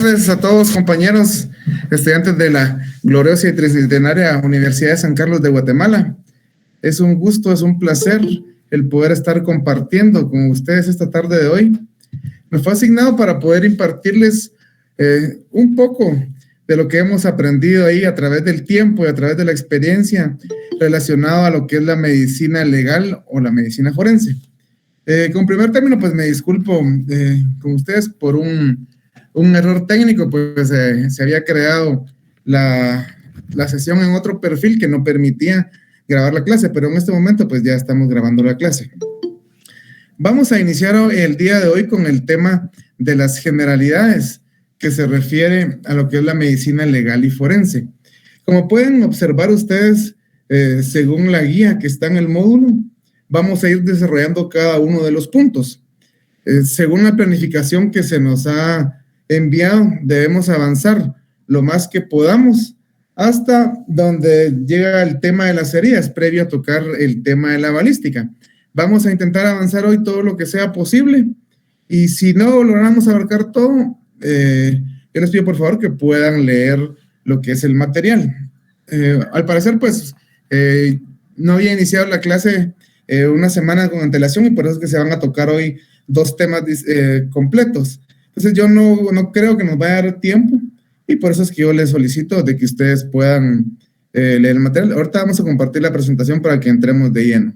Buenas tardes a todos, compañeros, estudiantes de la gloriosa y tricentenaria Universidad de San Carlos de Guatemala. Es un gusto, es un placer el poder estar compartiendo con ustedes esta tarde de hoy. Me fue asignado para poder impartirles un poco de lo que hemos aprendido ahí a través del tiempo y a través de la experiencia relacionado a lo que es la medicina legal o la medicina forense. Con primer término, pues me disculpo con ustedes por un error técnico, pues se había creado la sesión en otro perfil que no permitía grabar la clase, pero en este momento pues ya estamos grabando la clase. Vamos a iniciar el día de hoy con el tema de las generalidades que se refiere a lo que es la medicina legal y forense. Como pueden observar ustedes, según la guía que está en el módulo, vamos a ir desarrollando cada uno de los puntos. Según la planificación que se nos ha enviado, debemos avanzar lo más que podamos hasta donde llega el tema de las heridas, previo a tocar el tema de la balística. Vamos a intentar avanzar hoy todo lo que sea posible, y si no logramos abarcar todo, yo les pido por favor que puedan leer lo que es el material. Al parecer, pues, no había iniciado la clase una semana con antelación, y por eso es que se van a tocar hoy dos temas completos. Entonces yo no creo que nos vaya a dar tiempo, y por eso es que yo les solicito de que ustedes puedan leer el material. Ahorita vamos a compartir la presentación para que entremos de lleno.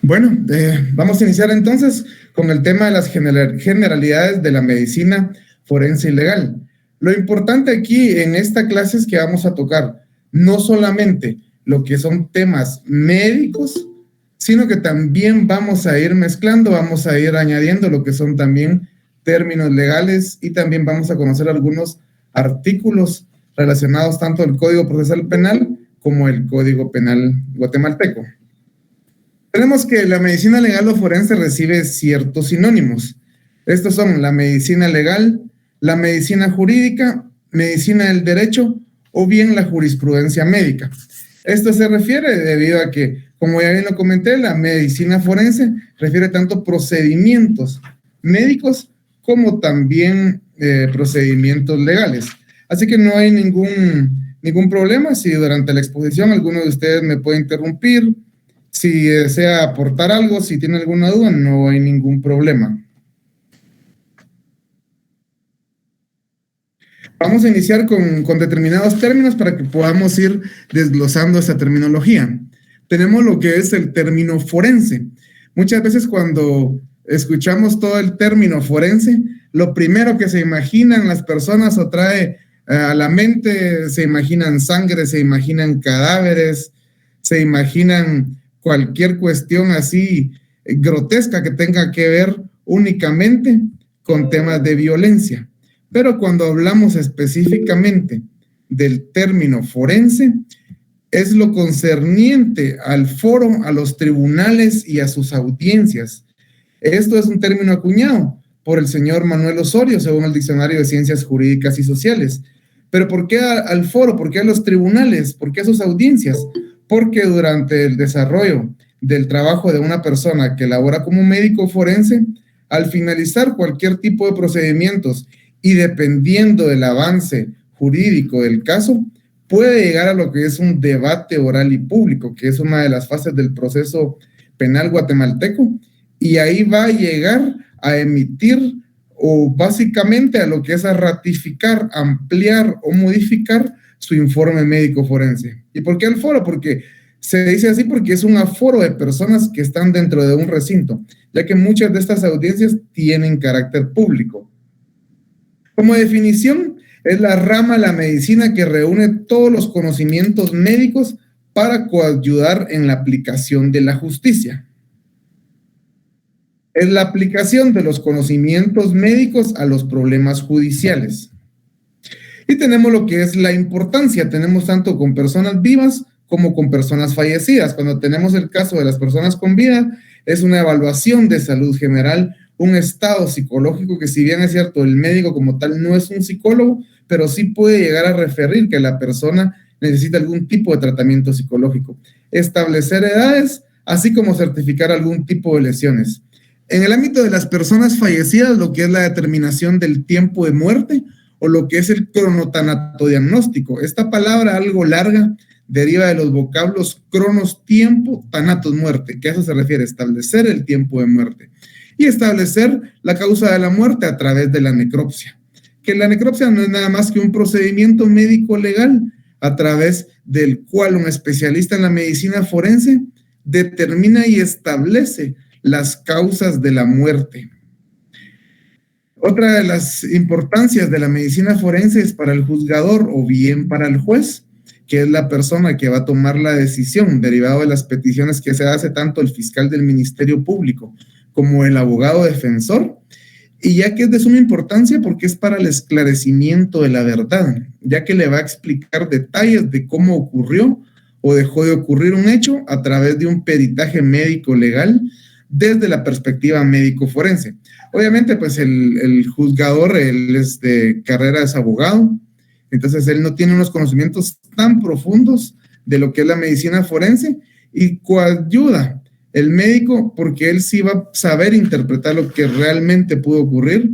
Bueno, vamos a iniciar entonces con el tema de las generalidades de la medicina forense y legal. Lo importante aquí en esta clase es que vamos a tocar no solamente lo que son temas médicos, sino que también vamos a ir mezclando, vamos a ir añadiendo lo que son también términos legales, y también vamos a conocer algunos artículos relacionados tanto al Código Procesal Penal como el Código Penal guatemalteco. Tenemos que la medicina legal o forense recibe ciertos sinónimos. Estos son la medicina legal, la medicina jurídica, medicina del derecho o bien la jurisprudencia médica. Esto se refiere debido a que, como ya bien lo comenté, la medicina forense refiere tanto procedimientos médicos como también procedimientos legales. Así que no hay ningún problema si durante la exposición alguno de ustedes me puede interrumpir. Si desea aportar algo, si tiene alguna duda, no hay ningún problema. Vamos a iniciar con determinados términos para que podamos ir desglosando esa terminología. Tenemos lo que es el término forense. Muchas veces cuando escuchamos todo el término forense, lo primero que se imaginan las personas o trae a la mente, se imaginan sangre, se imaginan cadáveres, se imaginan cualquier cuestión así grotesca que tenga que ver únicamente con temas de violencia. Pero cuando hablamos específicamente del término forense, es lo concerniente al foro, a los tribunales y a sus audiencias. Esto es un término acuñado por el señor Manuel Osorio, según el Diccionario de Ciencias Jurídicas y Sociales. Pero ¿por qué al foro? ¿Por qué a los tribunales? ¿Por qué a sus audiencias? Porque durante el desarrollo del trabajo de una persona que labora como médico forense, al finalizar cualquier tipo de procedimientos y dependiendo del avance jurídico del caso, puede llegar a lo que es un debate oral y público, que es una de las fases del proceso penal guatemalteco, y ahí va a llegar a emitir o básicamente a lo que es a ratificar, ampliar o modificar su informe médico forense. ¿Y por qué el foro? Porque Se dice así porque es un aforo de personas que están dentro de un recinto, ya que muchas de estas audiencias tienen carácter público. Como definición, es la rama de la medicina que reúne todos los conocimientos médicos para coayudar en la aplicación de la justicia. Es la aplicación de los conocimientos médicos a los problemas judiciales. Y tenemos lo que es la importancia, tenemos tanto con personas vivas como con personas fallecidas. Cuando tenemos el caso de las personas con vida, es una evaluación de salud general, un estado psicológico que, si bien es cierto, el médico como tal no es un psicólogo, pero sí puede llegar a referir que la persona necesita algún tipo de tratamiento psicológico. Establecer edades, así como certificar algún tipo de lesiones. En el ámbito de las personas fallecidas, lo que es la determinación del tiempo de muerte o lo que es el cronotanatodiagnóstico. Esta palabra, algo larga, deriva de los vocablos cronos, tiempo, thanatos, muerte, que a eso se refiere, establecer el tiempo de muerte. Y establecer la causa de la muerte a través de la necropsia. Que la necropsia no es nada más que un procedimiento médico legal a través del cual un especialista en la medicina forense determina y establece las causas de la muerte. Otra de las importancias de la medicina forense es para el juzgador o bien para el juez, que es la persona que va a tomar la decisión derivado de las peticiones que se hace tanto el fiscal del Ministerio Público como el abogado defensor, y ya que es de suma importancia porque es para el esclarecimiento de la verdad, ya que le va a explicar detalles de cómo ocurrió o dejó de ocurrir un hecho a través de un peritaje médico legal desde la perspectiva médico-forense. Obviamente, pues el juzgador, él es de carrera, es abogado, entonces él no tiene unos conocimientos tan profundos de lo que es la medicina forense y coayuda el médico porque él sí va a saber interpretar lo que realmente pudo ocurrir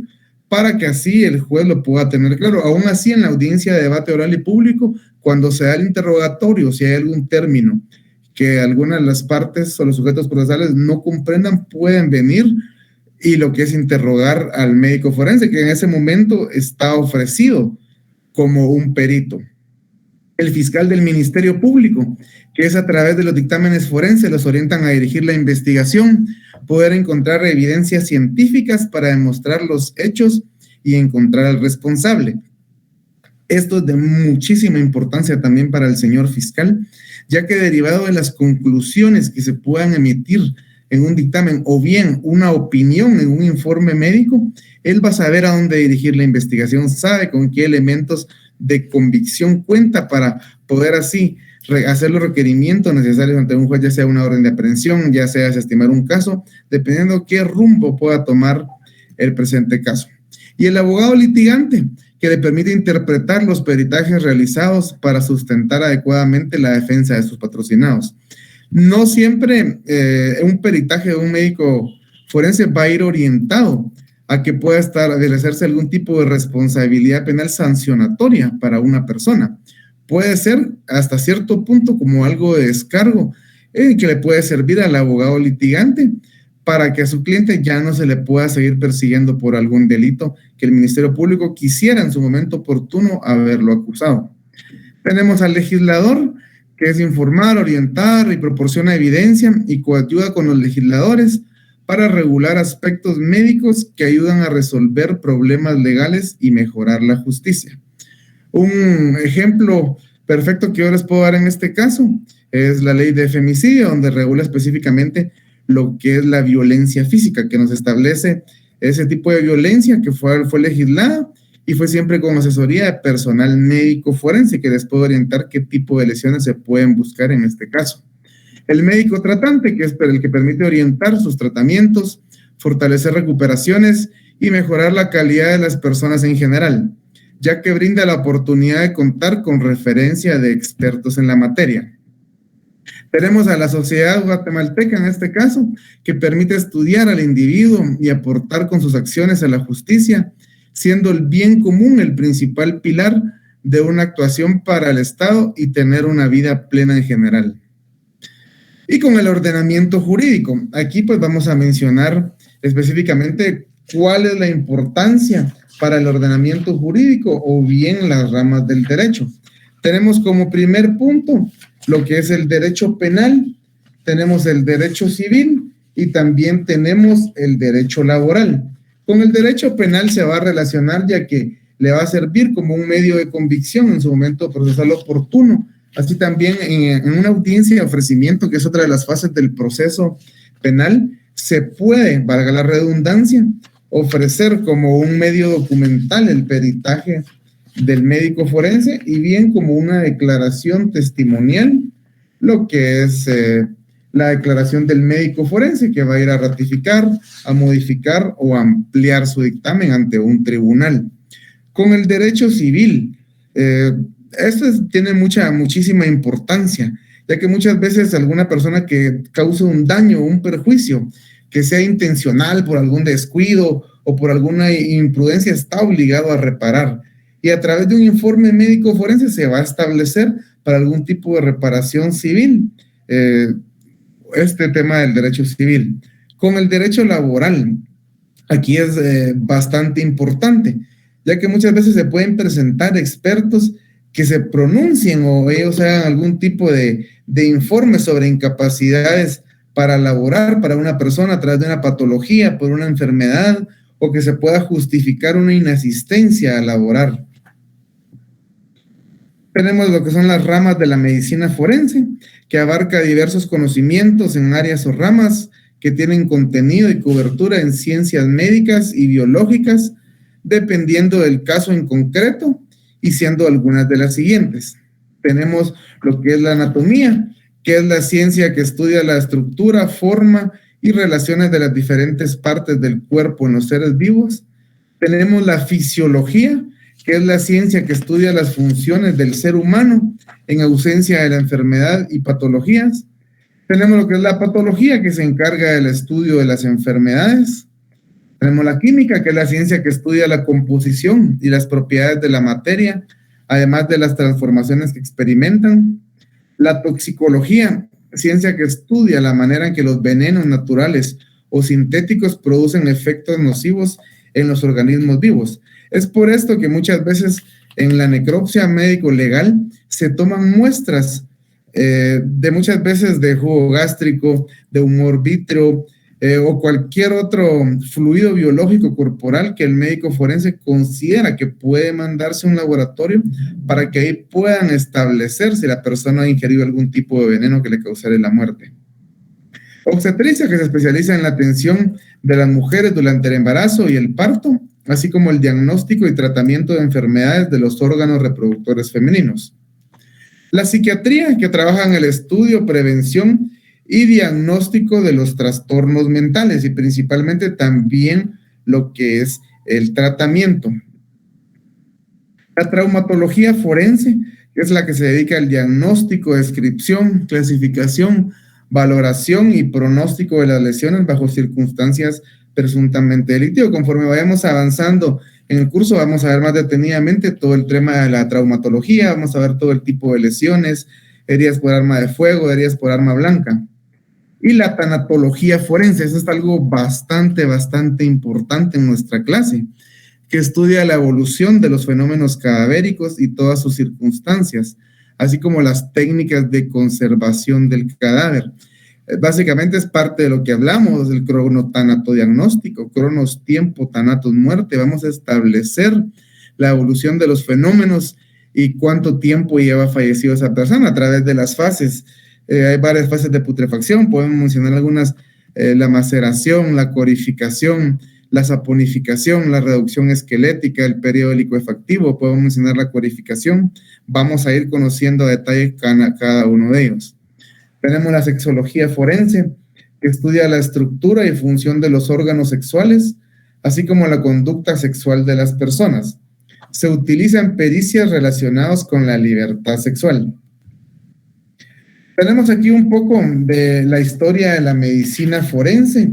para que así el juez lo pueda tener claro. Aún así, en la audiencia de debate oral y público, cuando se da el interrogatorio, si hay algún término que alguna de las partes o los sujetos procesales no comprendan, pueden venir y lo que es interrogar al médico forense, que en ese momento está ofrecido como un perito. El fiscal del Ministerio Público, que es a través de los dictámenes forenses, los orientan a dirigir la investigación, poder encontrar evidencias científicas para demostrar los hechos y encontrar al responsable. Esto es de muchísima importancia también para el señor fiscal, ya que derivado de las conclusiones que se puedan emitir en un dictamen o bien una opinión en un informe médico, él va a saber a dónde dirigir la investigación, sabe con qué elementos de convicción cuenta para poder así hacer los requerimientos necesarios ante un juez, ya sea una orden de aprehensión, ya sea desestimar un caso, dependiendo qué rumbo pueda tomar el presente caso. Y el abogado litigante, que le permite interpretar los peritajes realizados para sustentar adecuadamente la defensa de sus patrocinados. No siempre un peritaje de un médico forense va a ir orientado a que pueda ejercerse algún tipo de responsabilidad penal sancionatoria para una persona. Puede ser hasta cierto punto como algo de descargo que le puede servir al abogado litigante para que a su cliente ya no se le pueda seguir persiguiendo por algún delito que el Ministerio Público quisiera en su momento oportuno haberlo acusado. Tenemos al legislador, que es informar, orientar y proporciona evidencia y coayuda con los legisladores para regular aspectos médicos que ayudan a resolver problemas legales y mejorar la justicia. Un ejemplo perfecto que yo les puedo dar en este caso es la ley de femicidio, donde regula específicamente lo que es la violencia física, que nos establece ese tipo de violencia que fue legislada y fue siempre con asesoría de personal médico forense que les puede orientar qué tipo de lesiones se pueden buscar en este caso. El médico tratante, que es el que permite orientar sus tratamientos, fortalecer recuperaciones y mejorar la calidad de las personas en general, ya que brinda la oportunidad de contar con referencia de expertos en la materia. Tenemos a la sociedad guatemalteca en este caso, que permite estudiar al individuo y aportar con sus acciones a la justicia, siendo el bien común el principal pilar de una actuación para el Estado y tener una vida plena en general. Y con el ordenamiento jurídico, aquí pues vamos a mencionar específicamente cuál es la importancia para el ordenamiento jurídico o bien las ramas del derecho. Tenemos como primer punto lo que es el derecho penal, tenemos el derecho civil y también tenemos el derecho laboral. Con el derecho penal se va a relacionar ya que le va a servir como un medio de convicción en su momento procesal oportuno. Así también en una audiencia de ofrecimiento, que es otra de las fases del proceso penal, se puede, valga la redundancia, ofrecer como un medio documental el peritaje del médico forense y bien como una declaración testimonial, lo que es la declaración del médico forense que va a ir a ratificar, a modificar o a ampliar su dictamen ante un tribunal. Con el derecho civil, esto tiene muchísima importancia, ya que muchas veces alguna persona que cause un daño o un perjuicio, que sea intencional por algún descuido o por alguna imprudencia, está obligado a reparar. Y a través de un informe médico forense se va a establecer para algún tipo de reparación civil este tema del derecho civil. Con el derecho laboral, aquí es bastante importante, ya que muchas veces se pueden presentar expertos que se pronuncien o ellos hagan algún tipo de informe sobre incapacidades para laborar para una persona a través de una patología, por una enfermedad, o que se pueda justificar una inasistencia a laborar. Tenemos lo que son las ramas de la medicina forense, que abarca diversos conocimientos en áreas o ramas que tienen contenido y cobertura en ciencias médicas y biológicas, dependiendo del caso en concreto, y siendo algunas de las siguientes. Tenemos lo que es la anatomía, que es la ciencia que estudia la estructura, forma y relaciones de las diferentes partes del cuerpo en los seres vivos. Tenemos la fisiología, que es la ciencia que estudia las funciones del ser humano en ausencia de la enfermedad y patologías. Tenemos lo que es la patología, que se encarga del estudio de las enfermedades. Tenemos la química, que es la ciencia que estudia la composición y las propiedades de la materia, además de las transformaciones que experimentan. La toxicología, ciencia que estudia la manera en que los venenos naturales o sintéticos producen efectos nocivos en los organismos vivos. Es por esto que muchas veces en la necropsia médico-legal se toman muestras de muchas veces de jugo gástrico, de humor vítreo o cualquier otro fluido biológico corporal que el médico forense considera que puede mandarse a un laboratorio para que ahí puedan establecer si la persona ha ingerido algún tipo de veneno que le causara la muerte. Obstetricia, que se especializa en la atención de las mujeres durante el embarazo y el parto, así como el diagnóstico y tratamiento de enfermedades de los órganos reproductores femeninos. La psiquiatría, que trabaja en el estudio, prevención y diagnóstico de los trastornos mentales y principalmente también lo que es el tratamiento. La traumatología forense, que es la que se dedica al diagnóstico, descripción, clasificación, valoración y pronóstico de las lesiones bajo circunstancias presuntamente delictivas. Conforme vayamos avanzando en el curso, vamos a ver más detenidamente todo el tema de la traumatología, vamos a ver todo el tipo de lesiones, heridas por arma de fuego, heridas por arma blanca. Y la tanatología forense, eso es algo bastante importante en nuestra clase, que estudia la evolución de los fenómenos cadavéricos y todas sus circunstancias, así como las técnicas de conservación del cadáver. Básicamente es parte de lo que hablamos del cronotanatodiagnóstico, cronos tiempo, thanatos muerte. Vamos a establecer la evolución de los fenómenos y cuánto tiempo lleva fallecido esa persona a través de las fases. Hay varias fases de putrefacción, podemos mencionar algunas, la maceración, la corificación, la saponificación, la reducción esquelética, el periodo licuefactivo, podemos mencionar la corificación. Vamos a ir conociendo a detalle cada uno de ellos. Tenemos la sexología forense, que estudia la estructura y función de los órganos sexuales, así como la conducta sexual de las personas. Se utilizan pericias relacionadas con la libertad sexual. Tenemos aquí un poco de la historia de la medicina forense.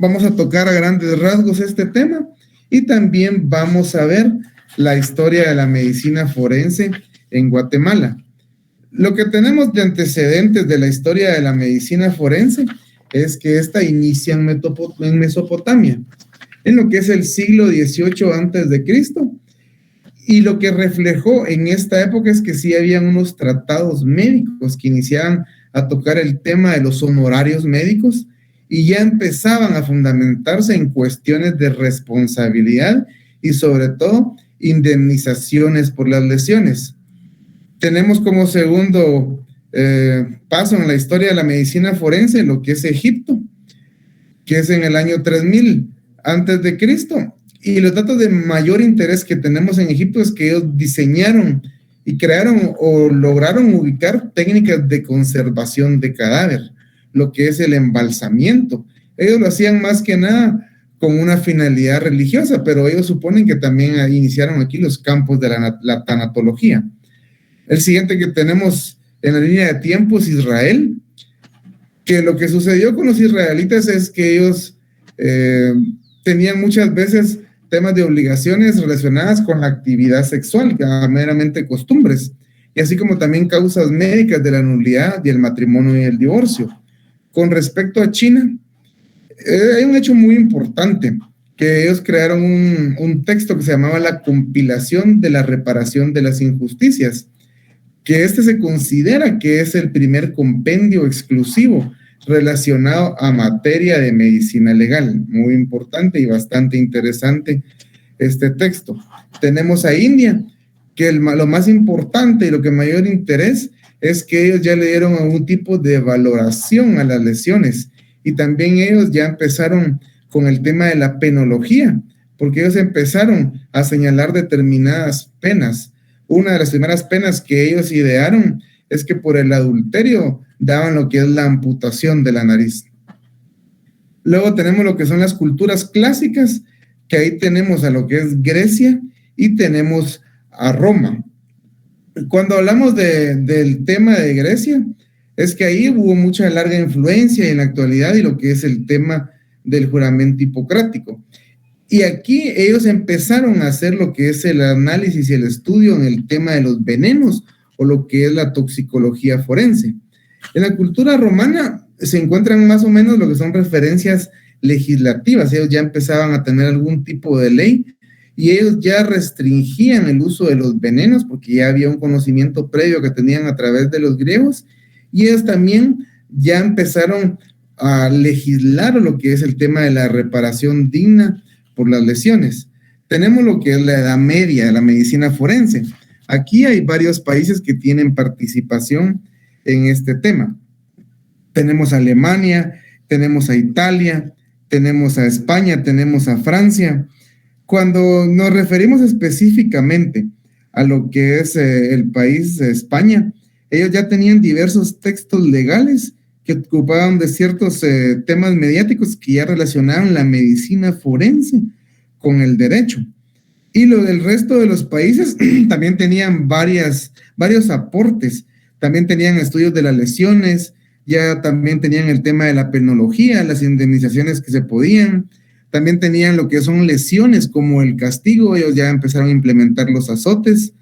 Vamos a tocar a grandes rasgos este tema y también vamos a ver la historia de la medicina forense en Guatemala. Lo que tenemos de antecedentes de la historia de la medicina forense es que esta inicia en Mesopotamia, en lo que es el siglo XVIII antes de Cristo, Y lo que reflejó en esta época es que sí habían unos tratados médicos que iniciaban a tocar el tema de los honorarios médicos y ya empezaban a fundamentarse en cuestiones de responsabilidad y sobre todo indemnizaciones por las lesiones. Tenemos como segundo paso en la historia de la medicina forense lo que es Egipto, que es en el año 3000 antes de Cristo. Y los datos de mayor interés que tenemos en Egipto es que ellos diseñaron y crearon o lograron ubicar técnicas de conservación de cadáver, lo que es el embalsamiento. Ellos lo hacían más que nada con una finalidad religiosa, pero ellos suponen que también iniciaron aquí los campos de la tanatología. El siguiente que tenemos en la línea de tiempo es Israel, que lo que sucedió con los israelitas es que ellos tenían muchas veces temas de obligaciones relacionadas con la actividad sexual, que meramente costumbres, y así como también causas médicas de la nulidad y el matrimonio y el divorcio. Con respecto a China, hay un hecho muy importante, que ellos crearon un texto que se llamaba la compilación de la reparación de las injusticias, que este se considera que es el primer compendio exclusivo relacionado a materia de medicina legal. Muy importante y bastante interesante este texto. Tenemos a India, que lo más importante y lo que mayor interés es que ellos ya le dieron algún tipo de valoración a las lesiones y también ellos ya empezaron con el tema de la penología, porque ellos empezaron a señalar determinadas penas. Una de las primeras penas que ellos idearon es que por el adulterio daban lo que es la amputación de la nariz. Luego tenemos lo que son las culturas clásicas, que ahí tenemos a lo que es Grecia y tenemos a Roma. Cuando hablamos del tema de Grecia, es que ahí hubo mucha larga influencia en la actualidad y lo que es el tema del juramento hipocrático. Y aquí ellos empezaron a hacer lo que es el análisis y el estudio en el tema de los venenos o lo que es la toxicología forense. En la cultura romana se encuentran más o menos lo que son referencias legislativas. Ellos ya empezaban a tener algún tipo de ley y ellos ya restringían el uso de los venenos porque ya había un conocimiento previo que tenían a través de los griegos y ellos también ya empezaron a legislar lo que es el tema de la reparación digna por las lesiones. Tenemos lo que es la Edad Media de la medicina forense. Aquí hay varios países que tienen participación en este tema. Tenemos a Alemania, tenemos a Italia, tenemos a España, tenemos a Francia. Cuando nos referimos específicamente a lo que es el país de España, ellos ya tenían diversos textos legales que ocupaban de ciertos temas mediáticos que ya relacionaban la medicina forense con el derecho. Y lo del resto de los países también tenían varios aportes. También tenían estudios de las lesiones, ya también tenían el tema de la penología, las indemnizaciones que se podían. También tenían lo que son lesiones como el castigo, ellos ya empezaron a implementar los azotes.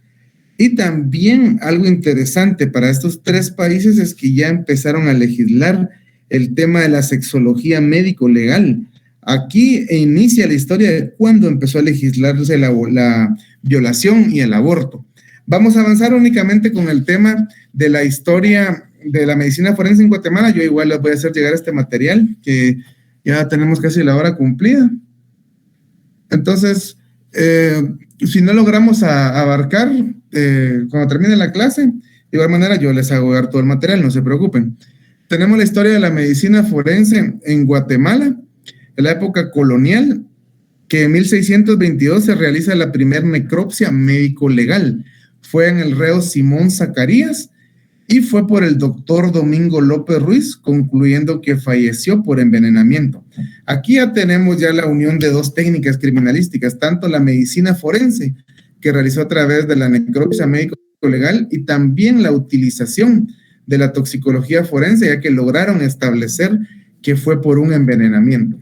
Y también algo interesante para estos tres países es que ya empezaron a legislar el tema de la sexología médico-legal. Aquí inicia la historia de cuándo empezó a legislarse la violación y el aborto. Vamos a avanzar únicamente con el tema de la historia de la medicina forense en Guatemala. Yo igual les voy a hacer llegar este material, que ya tenemos casi la hora cumplida. Entonces, si no logramos abarcar cuando termine la clase, de igual manera yo les hago llegar todo el material, no se preocupen. Tenemos la historia de la medicina forense en Guatemala, en la época colonial, que en 1622 se realiza la primera necropsia médico-legal. Fue en el reo Simón Zacarías y fue por el doctor Domingo López Ruiz, concluyendo que falleció por envenenamiento. Aquí ya tenemos ya la unión de dos técnicas criminalísticas, tanto la medicina forense, que realizó a través de la necropsia médico-legal, y también la utilización de la toxicología forense, ya que lograron establecer que fue por un envenenamiento.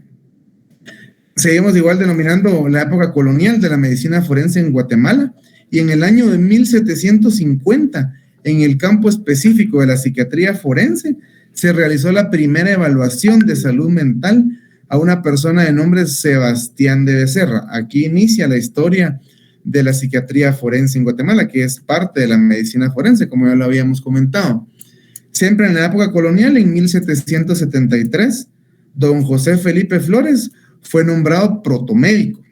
Seguimos igual denominando la época colonial de la medicina forense en Guatemala, y en el año de 1750, en el campo específico de la psiquiatría forense, se realizó la primera evaluación de salud mental a una persona de nombre Sebastián de Becerra. Aquí inicia la historia de la psiquiatría forense en Guatemala, que es parte de la medicina forense, como ya lo habíamos comentado. Siempre en la época colonial, en 1773, don José Felipe Flores fue nombrado protomédico.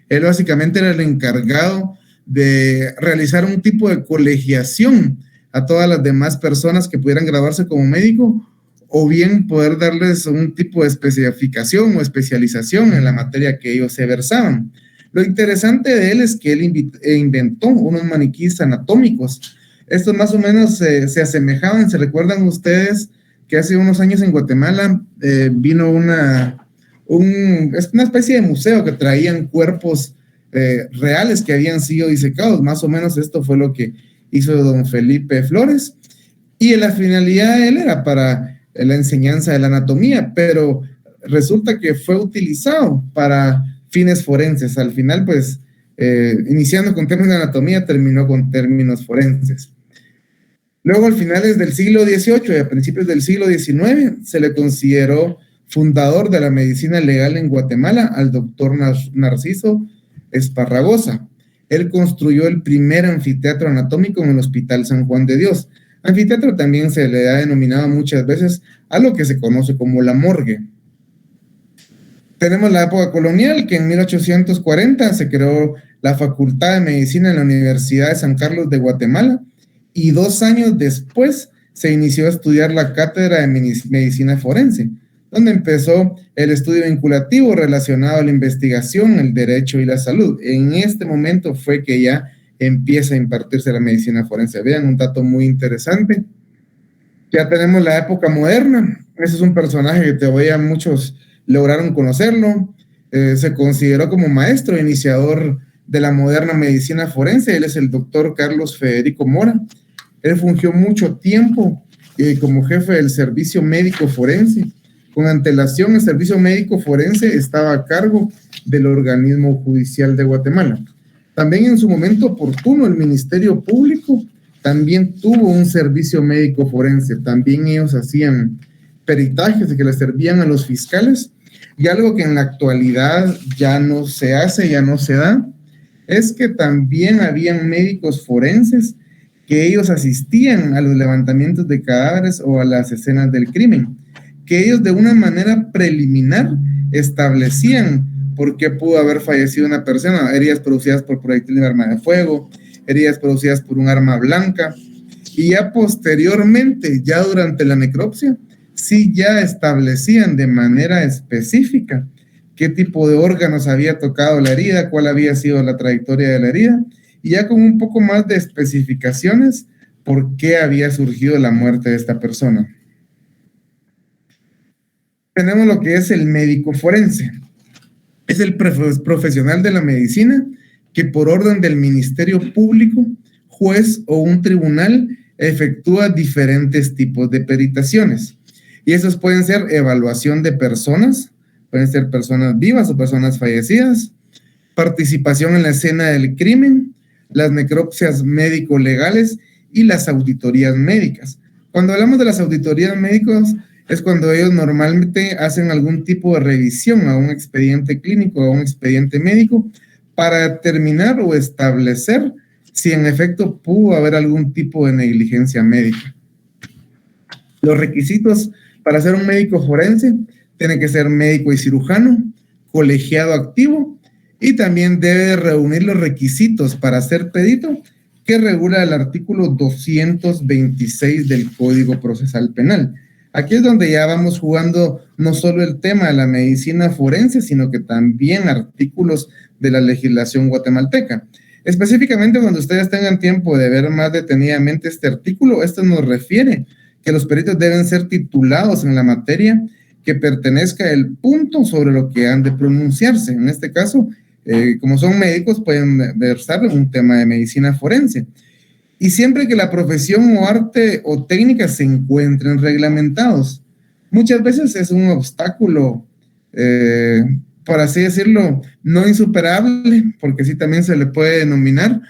Él básicamente era el encargado de realizar un tipo de colegiación a todas las demás personas que pudieran graduarse como médico, o bien poder darles un tipo de especificación o especialización en la materia que ellos se versaban. Lo interesante de él es que él inventó unos maniquíes anatómicos. Estos más o menos se asemejaban. ¿Se recuerdan ustedes que hace unos años en Guatemala vino una especie de museo que traían cuerpos reales que habían sido disecados? Más o menos esto fue lo que hizo don Felipe Flores, y la finalidad de él era para la enseñanza de la anatomía, pero resulta que fue utilizado para fines forenses. Al final, pues, iniciando con términos de anatomía, terminó con términos forenses. Luego, al finales del siglo XVIII y a principios del siglo XIX, se le consideró fundador de la medicina legal en Guatemala al doctor Narciso Esparragosa. Él construyó el primer anfiteatro anatómico en el Hospital San Juan de Dios. Anfiteatro también se le ha denominado muchas veces a lo que se conoce como la morgue. Tenemos la época colonial, que en 1840 se creó la Facultad de Medicina en la Universidad de San Carlos de Guatemala, y 2 años después se inició a estudiar la cátedra de medicina forense, donde empezó el estudio vinculativo relacionado a la investigación, el derecho y la salud. En este momento fue que ya empieza a impartirse la medicina forense. Vean un dato muy interesante. Ya tenemos la época moderna. Ese es un personaje que todavía muchos lograron conocerlo. Se consideró como maestro iniciador de la moderna medicina forense. Él es el doctor Carlos Federico Mora. Él fungió mucho tiempo como jefe del servicio médico forense. Con antelación, el servicio médico forense estaba a cargo del organismo judicial de Guatemala. También en su momento oportuno, el Ministerio Público también tuvo un servicio médico forense. También ellos hacían peritajes que les servían a los fiscales. Y algo que en la actualidad ya no se hace, ya no se da, es que también habían médicos forenses que ellos asistían a los levantamientos de cadáveres o a las escenas del crimen, que ellos de una manera preliminar establecían por qué pudo haber fallecido una persona: heridas producidas por proyectil de arma de fuego, heridas producidas por un arma blanca, y ya posteriormente, ya durante la necropsia, sí ya establecían de manera específica qué tipo de órganos había tocado la herida, cuál había sido la trayectoria de la herida, y ya con un poco más de especificaciones por qué había surgido la muerte de esta persona. Tenemos lo que es el médico forense. Es el profesional de la medicina que por orden del Ministerio Público, juez o un tribunal efectúa diferentes tipos de peritaciones. Y esos pueden ser evaluación de personas, pueden ser personas vivas o personas fallecidas, participación en la escena del crimen, las necropsias médico-legales y las auditorías médicas. Cuando hablamos de las auditorías médicas, es cuando ellos normalmente hacen algún tipo de revisión a un expediente clínico, a un expediente médico, para determinar o establecer si en efecto pudo haber algún tipo de negligencia médica. Los requisitos para ser un médico forense tienen que ser médico y cirujano, colegiado activo, y también debe reunir los requisitos para ser perito que regula el artículo 226 del Código Procesal Penal. Aquí es donde ya vamos jugando no solo el tema de la medicina forense, sino que también artículos de la legislación guatemalteca. Específicamente, cuando ustedes tengan tiempo de ver más detenidamente este artículo, esto nos refiere que los peritos deben ser titulados en la materia que pertenezca el punto sobre lo que han de pronunciarse. En este caso, como son médicos, pueden versar en un tema de medicina forense. Y siempre que la profesión o arte o técnica se encuentren reglamentados. Muchas veces es un obstáculo, por así decirlo, no insuperable, porque así también se le puede denominar,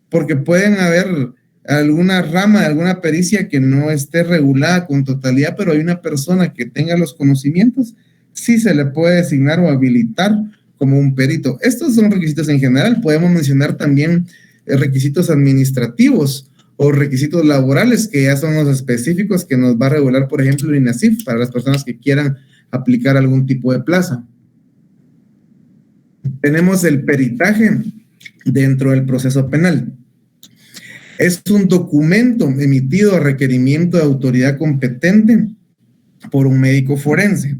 porque pueden haber alguna rama de alguna pericia que no esté regulada con totalidad, pero hay una persona que tenga los conocimientos, sí se le puede designar o habilitar como un perito. Estos son requisitos en general. Podemos mencionar también requisitos administrativos o requisitos laborales, que ya son los específicos que nos va a regular, por ejemplo, el INASIF, para las personas que quieran aplicar algún tipo de plaza. Tenemos el peritaje dentro del proceso penal. Es un documento emitido a requerimiento de autoridad competente por un médico forense,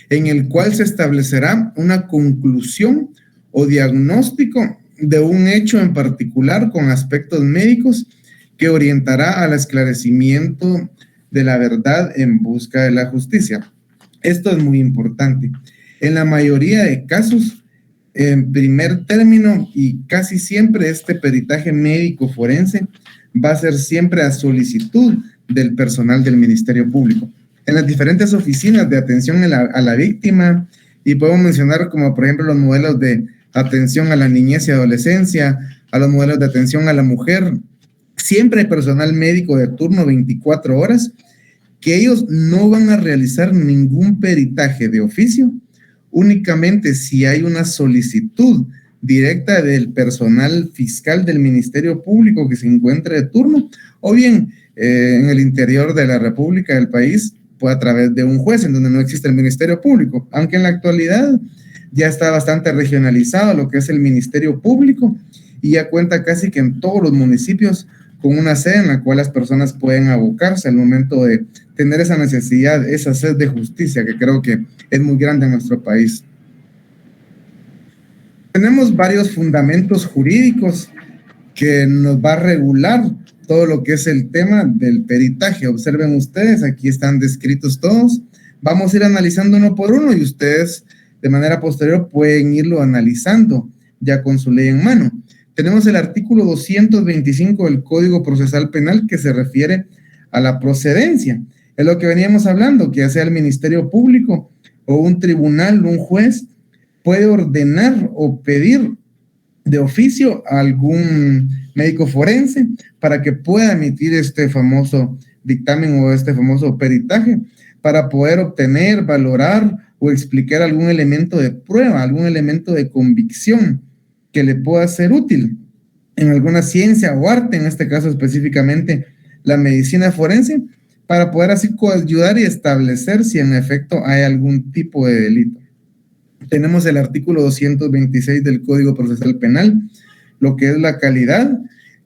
en el cual se establecerá una conclusión o diagnóstico de un hecho en particular con aspectos médicos que orientará al esclarecimiento de la verdad en busca de la justicia. Esto es muy importante. En la mayoría de casos, en primer término, y casi siempre este peritaje médico forense va a ser siempre a solicitud del personal del Ministerio Público. En las diferentes oficinas de atención a la víctima, y podemos mencionar como por ejemplo los modelos de atención a la niñez y adolescencia, a los modelos de atención a la mujer, siempre hay personal médico de turno 24 horas, que ellos no van a realizar ningún peritaje de oficio, únicamente si hay una solicitud directa del personal fiscal del Ministerio Público que se encuentre de turno, o bien en el interior de la República del país, pues a través de un juez en donde no existe el Ministerio Público, aunque en la actualidad ya está bastante regionalizado lo que es el Ministerio Público y ya cuenta casi que en todos los municipios con una sede en la cual las personas pueden abocarse al momento de tener esa necesidad, esa sed de justicia que creo que es muy grande en nuestro país. Tenemos varios fundamentos jurídicos que nos va a regular todo lo que es el tema del peritaje. Observen ustedes, aquí están descritos todos. Vamos a ir analizando uno por uno y ustedes de manera posterior pueden irlo analizando ya con su ley en mano. Tenemos el artículo 225 del Código Procesal Penal que se refiere a la procedencia. Es lo que veníamos hablando, que ya sea el Ministerio Público o un tribunal, un juez, puede ordenar o pedir de oficio a algún médico forense para que pueda emitir este famoso dictamen o este famoso peritaje para poder obtener, valorar o explicar algún elemento de prueba, algún elemento de convicción que le pueda ser útil en alguna ciencia o arte, en este caso específicamente la medicina forense, para poder así coayudar y establecer si en efecto hay algún tipo de delito. Tenemos el artículo 226 del Código Procesal Penal, lo que es la calidad,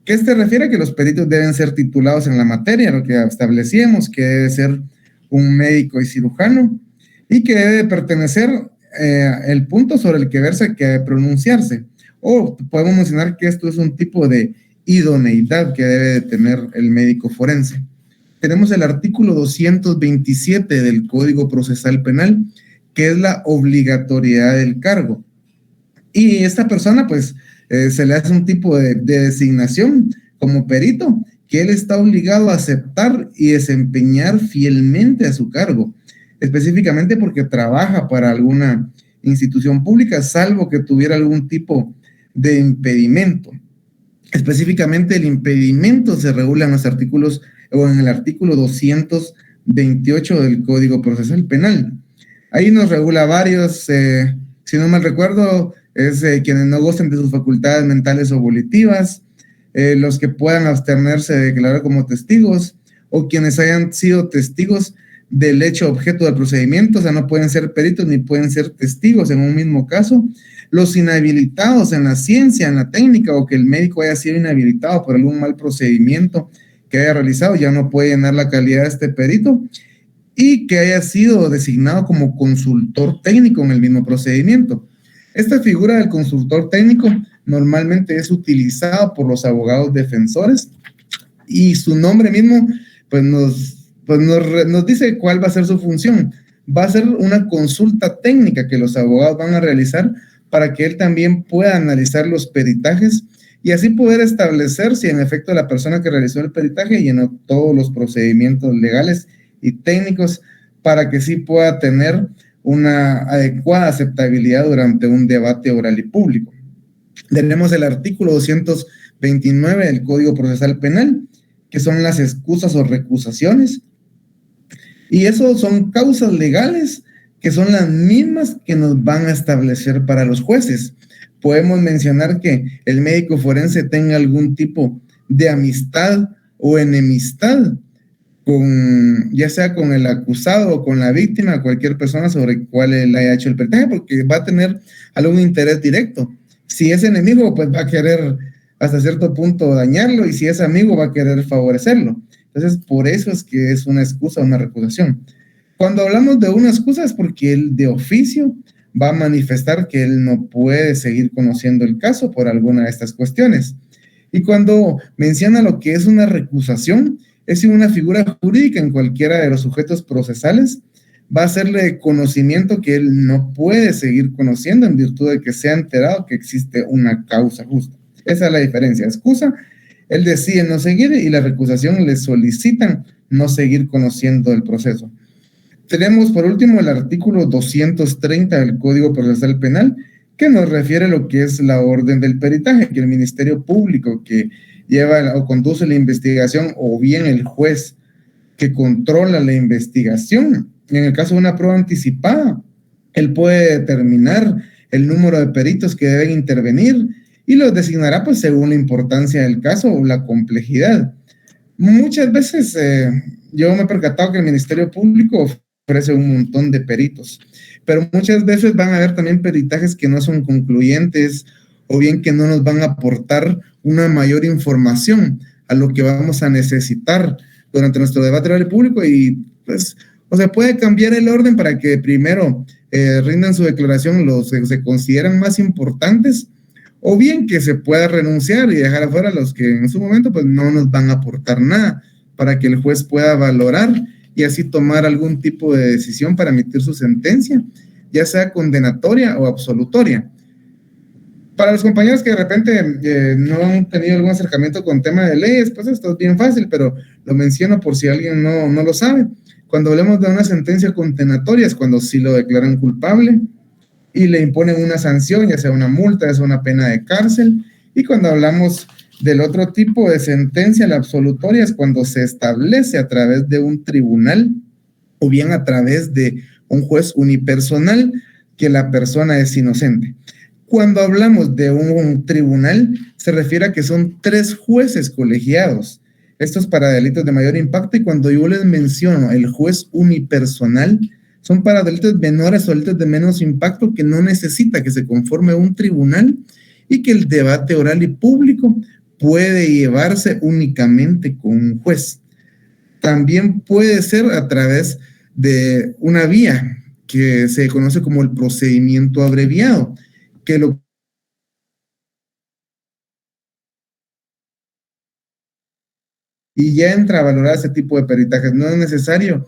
que refiere a que los peritos deben ser titulados en la materia, lo que establecíamos, que debe ser un médico y cirujano, y que debe pertenecer el punto sobre el que verse, que debe pronunciarse. O podemos mencionar que esto es un tipo de idoneidad que debe de tener el médico forense. Tenemos el artículo 227 del Código Procesal Penal, que es la obligatoriedad del cargo. Y esta persona, pues, se le hace un tipo de designación como perito, que él está obligado a aceptar y desempeñar fielmente a su cargo, específicamente porque trabaja para alguna institución pública, salvo que tuviera algún tipo de impedimento. Específicamente el impedimento se regula en los artículos, o en el artículo 228 del Código Procesal Penal. Ahí nos regula varios, si no mal recuerdo, es quienes no gocen de sus facultades mentales o volitivas, los que puedan abstenerse de declarar como testigos, o quienes hayan sido testigos del hecho objeto del procedimiento, o sea, no pueden ser peritos ni pueden ser testigos en un mismo caso, los inhabilitados en la ciencia, en la técnica, o que el médico haya sido inhabilitado por algún mal procedimiento que haya realizado, ya no puede llenar la calidad de este perito, y que haya sido designado como consultor técnico en el mismo procedimiento. Esta figura del consultor técnico normalmente es utilizado por los abogados defensores y su nombre mismo pues nos dice cuál va a ser su función. Va a ser una consulta técnica que los abogados van a realizar para que él también pueda analizar los peritajes y así poder establecer si en efecto la persona que realizó el peritaje llenó todos los procedimientos legales y técnicos para que sí pueda tener una adecuada aceptabilidad durante un debate oral y público. Tenemos el artículo 229 del Código Procesal Penal, que son las excusas o recusaciones, y eso son causas legales que son las mismas que nos van a establecer para los jueces. Podemos mencionar que el médico forense tenga algún tipo de amistad o enemistad ya sea con el acusado o con la víctima, cualquier persona sobre cuál le haya hecho el peritaje, porque va a tener algún interés directo. Si es enemigo, pues va a querer hasta cierto punto dañarlo, y si es amigo, va a querer favorecerlo. Entonces, por eso es que es una excusa, una recusación. Cuando hablamos de una excusa es porque él de oficio va a manifestar que él no puede seguir conociendo el caso por alguna de estas cuestiones. Y cuando menciona lo que es una recusación, es una figura jurídica en cualquiera de los sujetos procesales, va a hacerle conocimiento que él no puede seguir conociendo en virtud de que se ha enterado que existe una causa justa. Esa es la diferencia. Excusa, él decide no seguir, y la recusación le solicitan no seguir conociendo el proceso. Tenemos por último el artículo 230 del Código Procesal Penal, que nos refiere a lo que es la orden del peritaje, que el Ministerio Público que lleva o conduce la investigación, o bien el juez que controla la investigación, en el caso de una prueba anticipada, él puede determinar el número de peritos que deben intervenir y los designará pues según la importancia del caso o la complejidad. Muchas veces yo me he percatado que el Ministerio Público ofrece un montón de peritos, pero muchas veces van a haber también peritajes que no son concluyentes, o bien que no nos van a aportar una mayor información a lo que vamos a necesitar durante nuestro debate oral y público, y pues, o sea, puede cambiar el orden para que primero rindan su declaración los que se consideran más importantes, o bien que se pueda renunciar y dejar afuera los que en su momento pues no nos van a aportar nada, para que el juez pueda valorar y así tomar algún tipo de decisión para emitir su sentencia, ya sea condenatoria o absolutoria. Para los compañeros que de repente no han tenido algún acercamiento con tema de leyes, pues esto es bien fácil, pero lo menciono por si alguien no lo sabe. Cuando hablemos de una sentencia condenatoria es cuando sí lo declaran culpable y le imponen una sanción, ya sea una multa, ya sea una pena de cárcel. Y cuando hablamos del otro tipo de sentencia, la absolutoria, es cuando se establece a través de un tribunal o bien a través de un juez unipersonal que la persona es inocente. Cuando hablamos de un tribunal, se refiere a que son 3 jueces colegiados. Esto es para delitos de mayor impacto, y cuando yo les menciono el juez unipersonal, son para delitos menores o delitos de menos impacto que no necesita que se conforme un tribunal, y que el debate oral y público puede llevarse únicamente con un juez. También puede ser a través de una vía que se conoce como el procedimiento abreviado, que y ya entra a valorar ese tipo de peritajes. No es necesario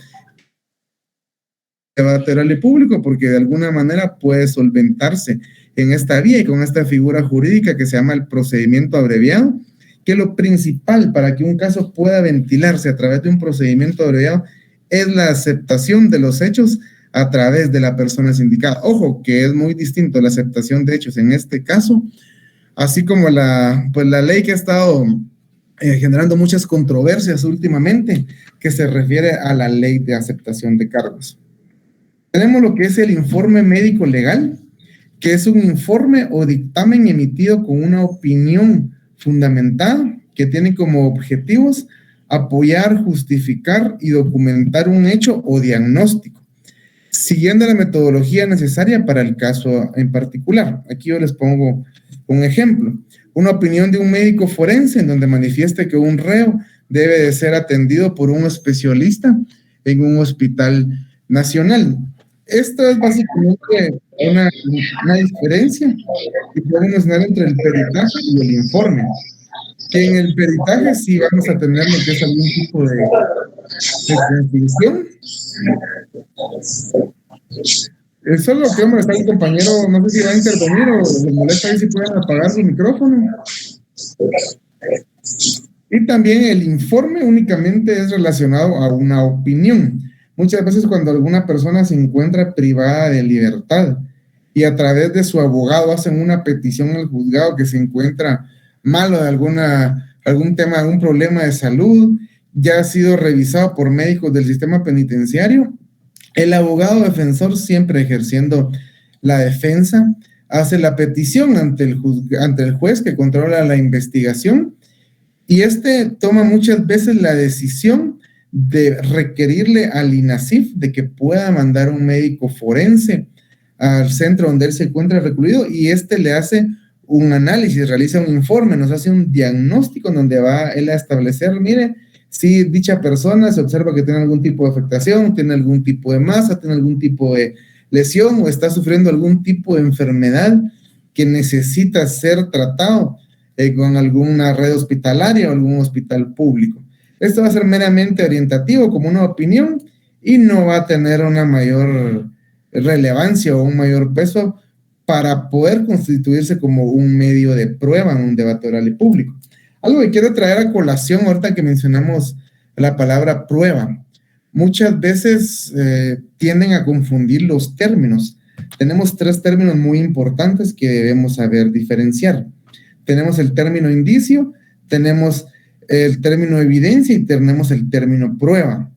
debate oral y público, porque de alguna manera puede solventarse en esta vía y con esta figura jurídica que se llama el procedimiento abreviado, que lo principal para que un caso pueda ventilarse a través de un procedimiento abreviado es la aceptación de los hechos a través de la persona sindicada. Ojo, que es muy distinto la aceptación de hechos en este caso, así como la ley que ha estado generando muchas controversias últimamente, que se refiere a la ley de aceptación de cargos. Tenemos lo que es el informe médico legal, que es un informe o dictamen emitido con una opinión fundamentada que tiene como objetivos apoyar, justificar y documentar un hecho o diagnóstico, siguiendo la metodología necesaria para el caso en particular. Aquí yo les pongo un ejemplo. Una opinión de un médico forense en donde manifieste que un reo debe de ser atendido por un especialista en un hospital nacional. Esto es básicamente una diferencia que podemos tener entre el peritaje y el informe. Que en el peritaje sí vamos a tener lo que es algún tipo de conclusión. Eso es lo que vamos a estar, el compañero, no sé si va a intervenir o les molesta ahí si pueden apagar su micrófono. Y también el informe únicamente es relacionado a una opinión. Muchas veces cuando alguna persona se encuentra privada de libertad y a través de su abogado hacen una petición al juzgado que se encuentra malo de algún tema, algún problema de salud, ya ha sido revisado por médicos del sistema penitenciario, El abogado defensor, siempre ejerciendo la defensa, hace la petición ante el juez que controla la investigación, y este toma muchas veces la decisión de requerirle al INASIF de que pueda mandar un médico forense al centro donde él se encuentra recluido, y este le hace un análisis, realiza un informe, nos hace un diagnóstico en donde va él a establecer, mire, si dicha persona se observa que tiene algún tipo de afectación, tiene algún tipo de masa, tiene algún tipo de lesión o está sufriendo algún tipo de enfermedad que necesita ser tratado con alguna red hospitalaria o algún hospital público. Esto va a ser meramente orientativo, como una opinión, y no va a tener una mayor relevancia o un mayor peso para poder constituirse como un medio de prueba en un debate oral y público. Algo que quiero traer a colación ahorita que mencionamos la palabra prueba. Muchas veces tienden a confundir los términos. Tenemos tres términos muy importantes que debemos saber diferenciar. Tenemos el término indicio, tenemos el término evidencia y tenemos el término prueba.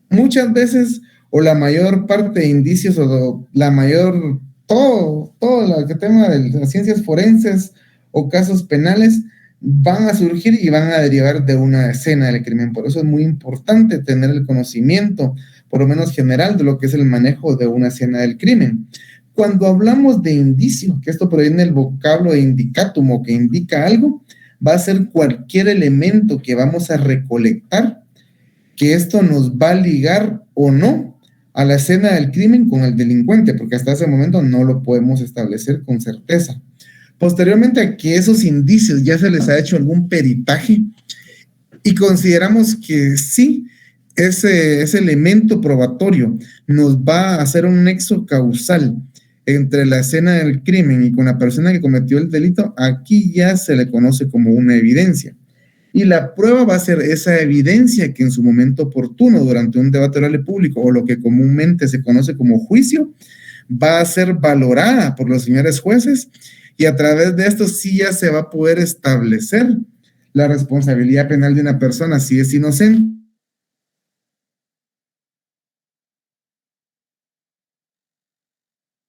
Muchas veces, o la mayor parte de indicios, o la mayor, todo el tema de las ciencias forenses o casos penales van a surgir y van a derivar de una escena del crimen. Por eso es muy importante tener el conocimiento, por lo menos general, de lo que es el manejo de una escena del crimen. Cuando hablamos de indicio, que esto proviene del vocablo de indicatum, o que indica algo, va a ser cualquier elemento que vamos a recolectar, que esto nos va a ligar o no a la escena del crimen con el delincuente, porque hasta ese momento no lo podemos establecer con certeza. Posteriormente a que esos indicios ya se les ha hecho algún peritaje y consideramos que sí, ese elemento probatorio nos va a hacer un nexo causal entre la escena del crimen y con la persona que cometió el delito, aquí ya se le conoce como una evidencia. Y la prueba va a ser esa evidencia que en su momento oportuno, durante un debate oral y público, o lo que comúnmente se conoce como juicio, va a ser valorada por los señores jueces, y a través de esto sí ya se va a poder establecer la responsabilidad penal de una persona si es inocente.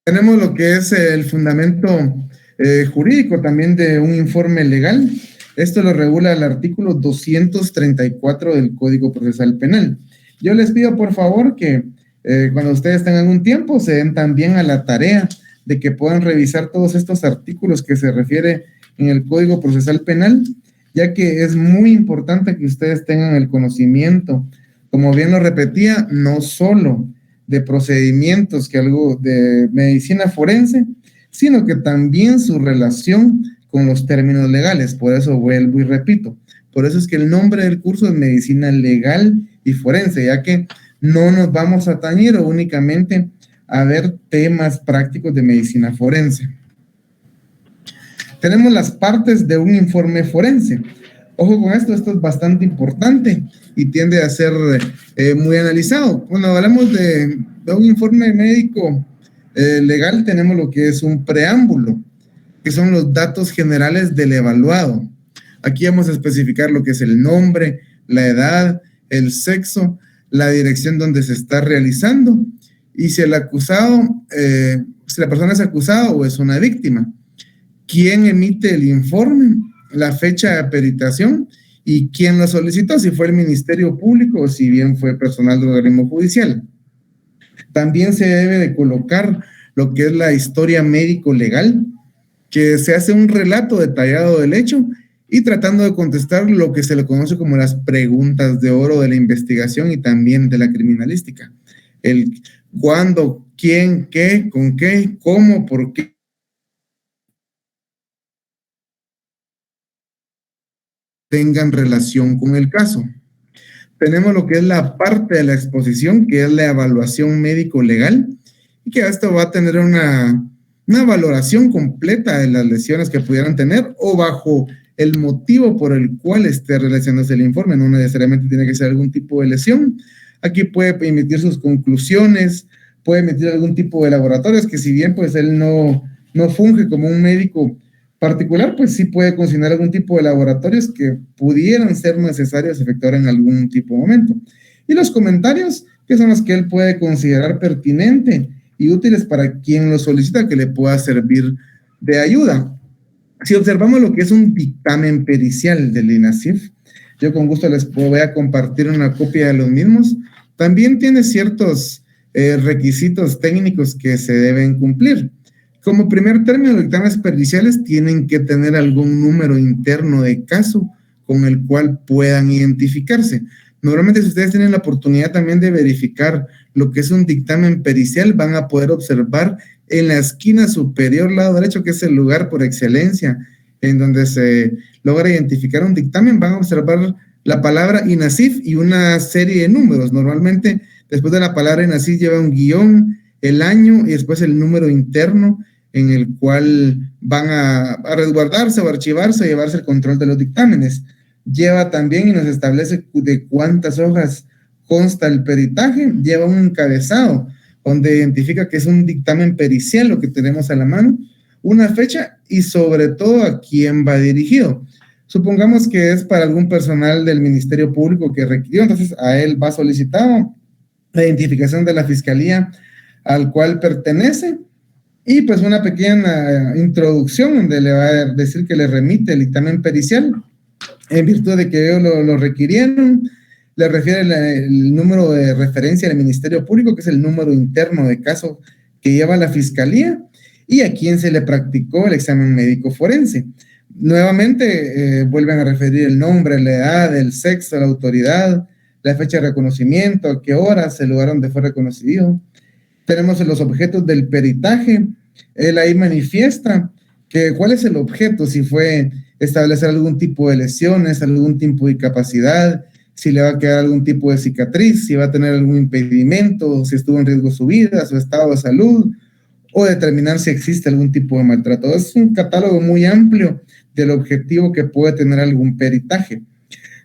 Tenemos lo que es el fundamento jurídico también de un informe legal. Esto lo regula el artículo 234 del Código Procesal Penal. Yo les pido, por favor, que cuando ustedes tengan un tiempo, se den también a la tarea de que puedan revisar todos estos artículos que se refiere en el Código Procesal Penal, ya que es muy importante que ustedes tengan el conocimiento, como bien lo repetía, no solo de procedimientos que algo de medicina forense, sino que también su relación con los términos legales. Por eso vuelvo y repito, por eso es que el nombre del curso es Medicina Legal y Forense, ya que no nos vamos a atañir únicamente a ver temas prácticos de medicina forense. Tenemos las partes de un informe forense. Ojo con esto es bastante importante y tiende a ser muy analizado. Cuando hablamos de un informe médico legal, tenemos lo que es un preámbulo, que son los datos generales del evaluado. Aquí vamos a especificar lo que es el nombre, la edad, el sexo, la dirección donde se está realizando, y si el acusado, si la persona es acusada o es una víctima, quién emite el informe, la fecha de peritación y quién lo solicitó, si fue el Ministerio Público o si bien fue personal del organismo judicial. También se debe de colocar lo que es la historia médico-legal, que se hace un relato detallado del hecho y tratando de contestar lo que se le conoce como las preguntas de oro de la investigación y también de la criminalística. El cuándo, quién, qué, con qué, cómo, por qué tengan relación con el caso. Tenemos lo que es la parte de la exposición, que es la evaluación médico-legal, y que esto va a tener una valoración completa de las lesiones que pudieran tener o bajo el motivo por el cual esté relacionándose el informe. No necesariamente tiene que ser algún tipo de lesión. Aquí puede emitir sus conclusiones, puede emitir algún tipo de laboratorios que si bien pues él no funge como un médico particular, pues sí puede consignar algún tipo de laboratorios que pudieran ser necesarios efectuar en algún tipo de momento. Y los comentarios, que son los que él puede considerar pertinente y útiles para quien lo solicita, que le pueda servir de ayuda. Si observamos lo que es un dictamen pericial del INASIF, yo con gusto les voy a compartir una copia de los mismos. También tiene ciertos requisitos técnicos que se deben cumplir. Como primer término, los dictámenes periciales tienen que tener algún número interno de caso con el cual puedan identificarse. Normalmente, si ustedes tienen la oportunidad también de verificar lo que es un dictamen pericial, van a poder observar en la esquina superior, lado derecho, que es el lugar por excelencia en donde se logra identificar un dictamen, van a observar la palabra INASIF y una serie de números. Normalmente, después de la palabra INASIF lleva un guión, el año y después el número interno en el cual van a resguardarse o archivarse o llevarse el control de los dictámenes. Lleva también y nos establece de cuántas hojas consta el peritaje, lleva un encabezado donde identifica que es un dictamen pericial lo que tenemos a la mano, una fecha y sobre todo a quién va dirigido. Supongamos que es para algún personal del Ministerio Público que requirió, entonces a él va solicitado la identificación de la fiscalía al cual pertenece y pues una pequeña introducción donde le va a decir que le remite el dictamen pericial en virtud de que ellos lo requirieron. Le refiere el número de referencia del Ministerio Público, que es el número interno de caso que lleva la Fiscalía, y a quién se le practicó el examen médico forense. Nuevamente vuelven a referir el nombre, la edad, el sexo, la autoridad, la fecha de reconocimiento, a qué horas, el lugar donde fue reconocido. Tenemos los objetos del peritaje. Él ahí manifiesta que cuál es el objeto, si fue establecer algún tipo de lesiones, algún tipo de incapacidad, si le va a quedar algún tipo de cicatriz, si va a tener algún impedimento, si estuvo en riesgo su vida, su estado de salud, o determinar si existe algún tipo de maltrato. Es un catálogo muy amplio del objetivo que puede tener algún peritaje.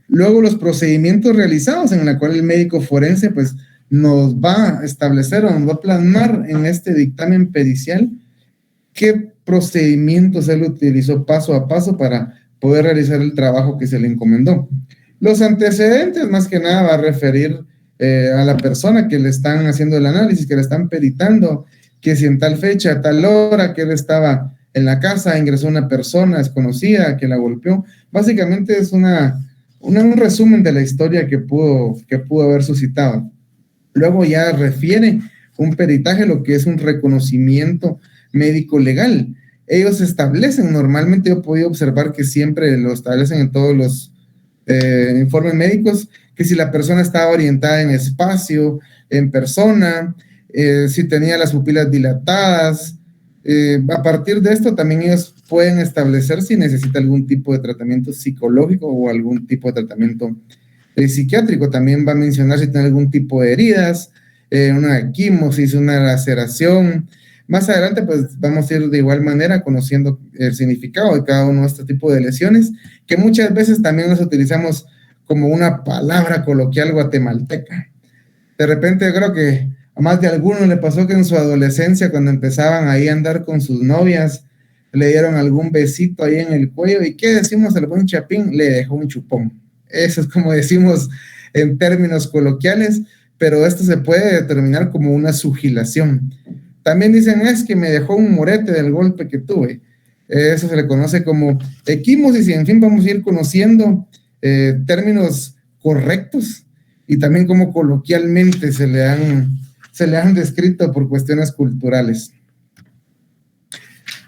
Luego, los procedimientos realizados en la cual el médico forense pues nos va a establecer o nos va a plasmar en este dictamen pericial qué procedimientos él utilizó paso a paso para poder realizar el trabajo que se le encomendó. Los antecedentes, más que nada, va a referir a la persona que le están haciendo el análisis, que le están peritando, que si en tal fecha, a tal hora, que él estaba en la casa, ingresó una persona desconocida que la golpeó. Básicamente es un resumen de la historia que pudo haber suscitado. Luego ya refiere un peritaje, lo que es un reconocimiento médico legal. Ellos establecen, normalmente yo he podido observar que siempre lo establecen en todos los informes médicos, que si la persona estaba orientada en espacio, en persona, si tenía las pupilas dilatadas. A partir de esto también ellos pueden establecer si necesita algún tipo de tratamiento psicológico o algún tipo de tratamiento psiquiátrico. También va a mencionar si tiene algún tipo de heridas, una equimosis, una laceración. Más adelante pues vamos a ir de igual manera conociendo el significado de cada uno de estos tipos de lesiones, que muchas veces también las utilizamos como una palabra coloquial guatemalteca. De repente creo que a más de alguno le pasó que en su adolescencia, cuando empezaban ahí a andar con sus novias, le dieron algún besito ahí en el cuello, y ¿qué decimos? El buen chapín le dejó un chupón. Eso es como decimos en términos coloquiales, pero esto se puede determinar como una sugilación. También dicen, es que me dejó un morete del golpe que tuve. Eso se le conoce como equimosis, y en fin, vamos a ir conociendo términos correctos y también como coloquialmente se le han descrito por cuestiones culturales.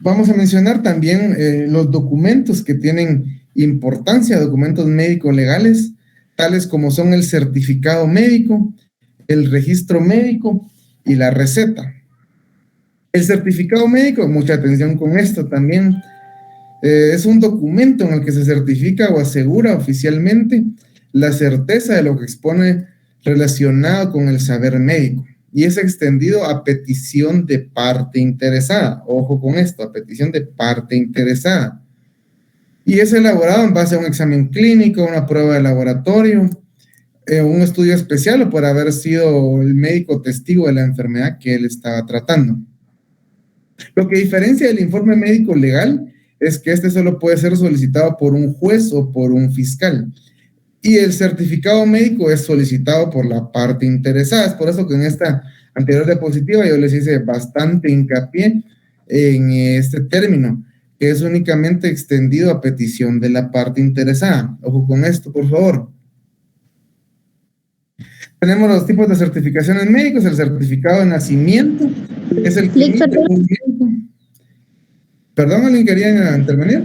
Vamos a mencionar también los documentos que tienen importancia, documentos médicos legales, tales como son el certificado médico, el registro médico y la receta. El certificado médico, mucha atención con esto también, es un documento en el que se certifica o asegura oficialmente la certeza de lo que expone relacionado con el saber médico, y es extendido a petición de parte interesada. Ojo con esto, a petición de parte interesada. Y es elaborado en base a un examen clínico, una prueba de laboratorio, un estudio especial o por haber sido el médico testigo de la enfermedad que él estaba tratando. Lo que diferencia del informe médico legal es que este solo puede ser solicitado por un juez o por un fiscal. Y el certificado médico es solicitado por la parte interesada. Es por eso que en esta anterior diapositiva yo les hice bastante hincapié en este término, que es únicamente extendido a petición de la parte interesada. Ojo con esto, por favor. Tenemos los tipos de certificaciones médicas. El certificado de nacimiento es el que emite un médico. ¿Perdón, alguien quería intervenir?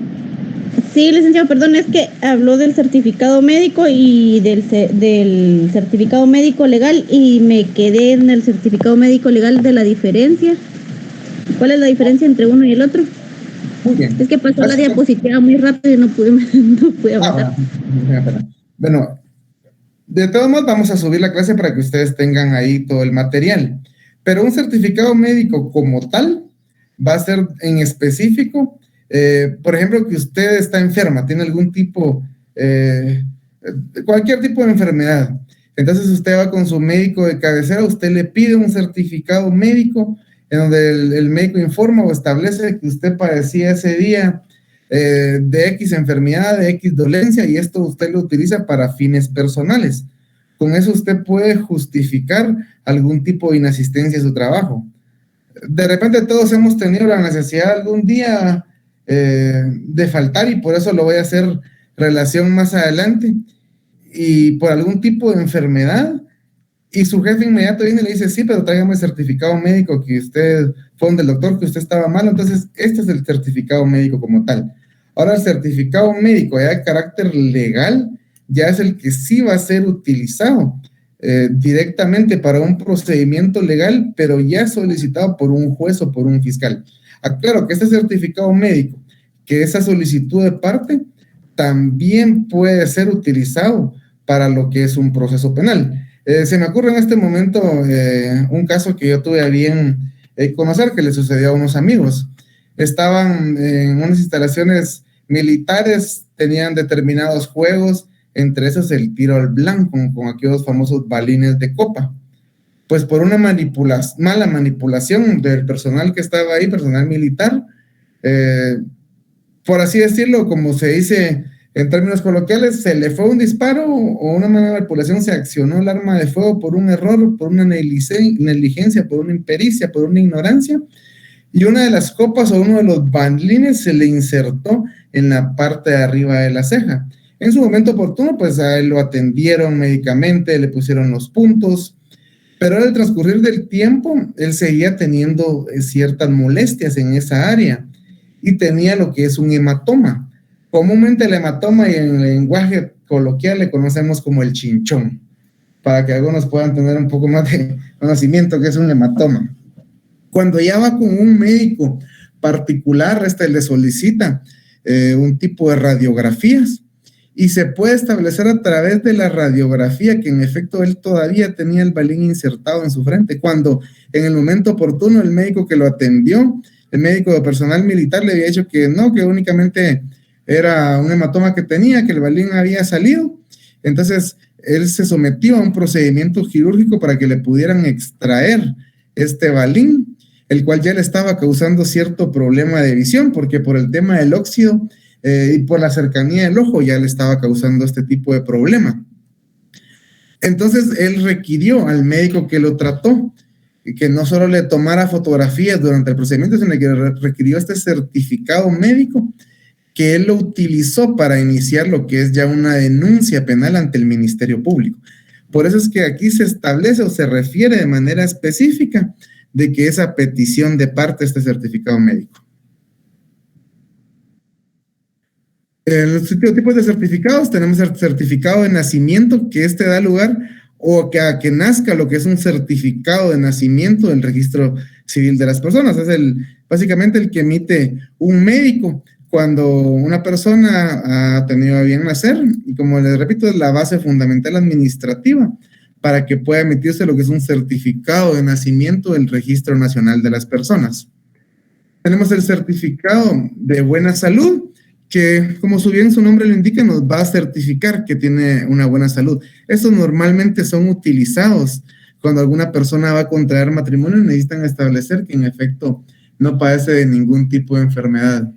Sí, licenciado, perdón, es que habló del certificado médico y del certificado médico legal y me quedé en el certificado médico legal de la diferencia. ¿Cuál es la diferencia entre uno y el otro? Muy bien. Es que pasó la diapositiva muy rápido y no pude avanzar. Bueno, de todos modos vamos a subir la clase para que ustedes tengan ahí todo el material. Pero un certificado médico como tal va a ser en específico, por ejemplo, que usted está enferma, tiene algún tipo, cualquier tipo de enfermedad. Entonces usted va con su médico de cabecera, usted le pide un certificado médico en donde el médico informa o establece que usted padecía ese día de X enfermedad, de X dolencia, y esto usted lo utiliza para fines personales. Con eso usted puede justificar algún tipo de inasistencia a su trabajo. De repente todos hemos tenido la necesidad algún día de faltar, y por eso lo voy a hacer relación más adelante, y por algún tipo de enfermedad, y su jefe inmediato viene y le dice, sí, pero tráigame el certificado médico que usted fue donde el doctor, que usted estaba mal. Entonces este es el certificado médico como tal. Ahora, el certificado médico ya de carácter legal ya es el que sí va a ser utilizado directamente para un procedimiento legal, pero ya solicitado por un juez o por un fiscal. Aclaro que este certificado médico, que esa solicitud de parte, también puede ser utilizado para lo que es un proceso penal. Se me ocurre en este momento un caso que yo tuve a bien conocer, que le sucedió a unos amigos. Estaban en unas instalaciones militares, tenían determinados juegos, entre esos el tiro al blanco, con aquellos famosos balines de copa. Pues por una mala manipulación del personal que estaba ahí, personal militar, por así decirlo, como se dice en términos coloquiales, se le fue un disparo o una mala manipulación, se accionó el arma de fuego por un error, por una negligencia, por una impericia, por una ignorancia, y una de las copas o uno de los balines se le insertó en la parte de arriba de la ceja. En su momento oportuno, pues a él lo atendieron médicamente, le pusieron los puntos, pero al transcurrir del tiempo, él seguía teniendo ciertas molestias en esa área y tenía lo que es un hematoma. Comúnmente el hematoma, y en el lenguaje coloquial le conocemos como el chinchón, para que algunos puedan tener un poco más de conocimiento que es un hematoma. Cuando ya va con un médico particular, le solicita un tipo de radiografías, y se puede establecer a través de la radiografía que en efecto él todavía tenía el balín insertado en su frente, cuando en el momento oportuno el médico que lo atendió, el médico de personal militar, le había dicho que no, que únicamente era un hematoma que tenía, que el balín había salido. Entonces él se sometió a un procedimiento quirúrgico para que le pudieran extraer este balín, el cual ya le estaba causando cierto problema de visión, porque por el tema del óxido y por la cercanía del ojo ya le estaba causando este tipo de problema. Entonces él requirió al médico que lo trató que no solo le tomara fotografías durante el procedimiento, sino que requirió este certificado médico, que él lo utilizó para iniciar lo que es ya una denuncia penal ante el Ministerio Público. Por eso es que aquí se establece o se refiere de manera específica de que esa petición de parte de este certificado médico. Los tipos de certificados, tenemos el certificado de nacimiento, que este da lugar o que a que nazca lo que es un certificado de nacimiento del registro civil de las personas. Es básicamente el que emite un médico cuando una persona ha tenido a bien nacer, y como les repito, es la base fundamental administrativa para que pueda emitirse lo que es un certificado de nacimiento del Registro Nacional de las Personas. Tenemos el certificado de buena salud, que como bien su nombre lo indica, nos va a certificar que tiene una buena salud. Estos normalmente son utilizados cuando alguna persona va a contraer matrimonio y necesitan establecer que en efecto no padece de ningún tipo de enfermedad.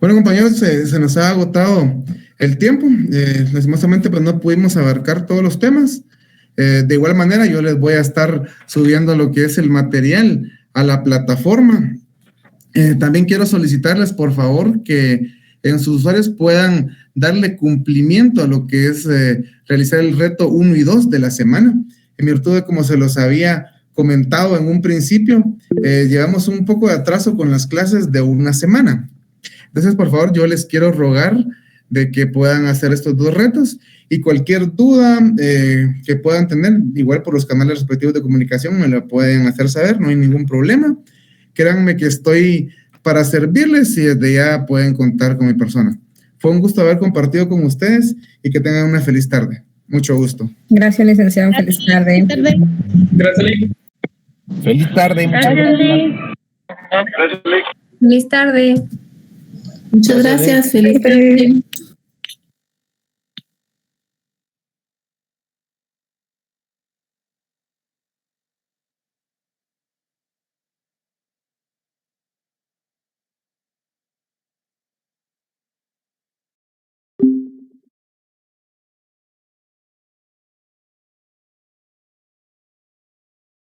Bueno, compañeros, se nos ha agotado el tiempo. Lastimosamente, pues no pudimos abarcar todos los temas. De igual manera, yo les voy a estar subiendo lo que es el material a la plataforma. También quiero solicitarles, por favor, que en sus usuarios puedan darle cumplimiento a lo que es realizar el reto 1 y 2 de la semana. En virtud de, como se los había comentado en un principio, llevamos un poco de atraso con las clases de una semana. Entonces, por favor, yo les quiero rogar de que puedan hacer estos 2 retos y cualquier duda que puedan tener, igual por los canales respectivos de comunicación, me la pueden hacer saber, no hay ningún problema. Créanme que estoy para servirles y desde ya pueden contar con mi persona. Fue un gusto haber compartido con ustedes y que tengan una feliz tarde. Mucho gusto. Gracias, licenciado. Feliz tarde. Gracias, Lick. Feliz tarde. Muchas gracias. Gracias, Lick. Feliz tarde. Muchas gracias. Feliz tarde.